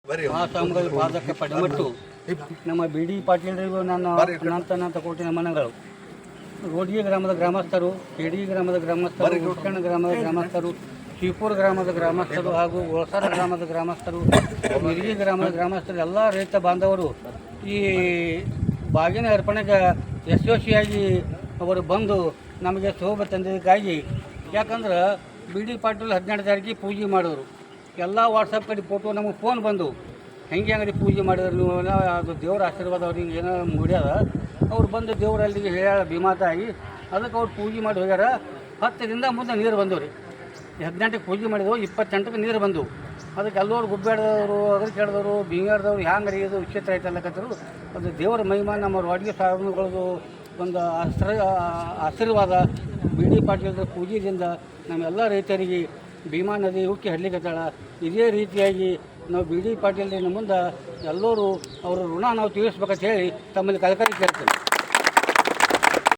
ಆ ಸ್ವಾಮಿಗಳ ಪಾದಕ್ಕೆ ಪಡೆಮಟ್ಟು ನಮ್ಮ ಬಿ ಡಿ ಪಾಟೀಲರಿಗೂ ನನ್ನ ಅನಂತ ಕೋಟಿ ನಮನಗಳು. ರೋಡ್ಗಿ ಗ್ರಾಮದ ಗ್ರಾಮಸ್ಥರು, ಕೆಡಿ ಗ್ರಾಮದ ಗ್ರಾಮಸ್ಥರು, ಉತ್ಕಣ ಗ್ರಾಮದ ಗ್ರಾಮಸ್ಥರು, ಶಿವಪುರ ಗ್ರಾಮದ ಗ್ರಾಮಸ್ಥರು ಹಾಗೂ ಹೊಸರ ಗ್ರಾಮದ ಗ್ರಾಮಸ್ಥರು, ಮಿರ್ಗಿ ಗ್ರಾಮದ ಗ್ರಾಮಸ್ಥರು, ಎಲ್ಲ ರೈತ ಬಾಂಧವರು ಈ ಬಾಗಿನ ಅರ್ಪಣೆಗೆ ಯಶಸ್ವಿಯಾಗಿ ಅವರು ಬಂದು ನಮಗೆ ಶೋಭೆ ತಂದಿದ್ದಕ್ಕಾಗಿ. ಯಾಕಂದ್ರೆ ಬಿ ಡಿ ಪಾಟೀಲ್ 12 ತಾರೀಕಿಗೆ ಪೂಜೆ ಮಾಡಿದ್ರು. ಎಲ್ಲ ವಾಟ್ಸಪ್ ಕಡೆ ಫೋಟೋ ನಮಗೆ ಫೋನ್ ಬಂದು ಹೆಂಗೆ ಅಂಗಡಿ ಪೂಜೆ ಮಾಡಿದ್ರು ನೀವು, ಅದು ದೇವ್ರ ಆಶೀರ್ವಾದ ಅವ್ರಿಗೆ ಏನೋ ಮುಡ್ಯದ. ಅವ್ರು ಬಂದು ದೇವರಲ್ಲಿಗೆ ಹೇಳ್ಯಾಳ ಭೀಮಾತಾಯಿ, ಅದಕ್ಕೆ ಅವ್ರು ಪೂಜೆ ಮಾಡಿ ಹೋಗ್ಯಾರ. 10 ದಿನದ ಮುಂದೆ ನೀರು ಬಂದವು ರೀ. 18ಕ್ಕೆ ಪೂಜೆ ಮಾಡಿದೆವು, 28ಕ್ಕೆ ನೀರು ಬಂದವು. ಅದಕ್ಕೆ ಎಲ್ಲರೂ ಗುಬ್ಬೇಡ್ದವರು, ಅದ್ರ ಕೇಳಿದವರು, ಬೀಂಗಾರದವ್ರು ಹ್ಯಾಂಗೆ ರೀ ಇದು ವಿಚಿತ್ರ ಐತಲ್ಲಕತ್ತರು. ಅದು ದೇವರ ಮಹಿಮಾ, ನಮ್ಮ ವಾಡ್ಗಿ ಸಾಹೇಬರುಗಳದು ಒಂದು ಆಶೀರ್ವಾದ. ಬಿ ಡಿ ಪಾಟೀಲರ ಪೂಜೆಯಿಂದ ನಮ್ಮೆಲ್ಲ ರೈತರಿಗೆ ಭೀಮಾ ನದಿ ಉಕ್ಕಿ ಹಡ್ಲಿಕ್ಕತ್ತಾಳ. ಇದೇ ರೀತಿಯಾಗಿ ನಾವು ಬಿ ಡಿ ಪಾಟೀಲರಿಂದ ಮುಂದೆ ಎಲ್ಲರೂ ಅವರ ಋಣ ನಾವು ತೀರಿಸ್ಬೇಕಂತ ಹೇಳಿ ತಮ್ಮಲ್ಲಿ ಕಳಕಳಿ ಕೇಳ್ತೇವೆ.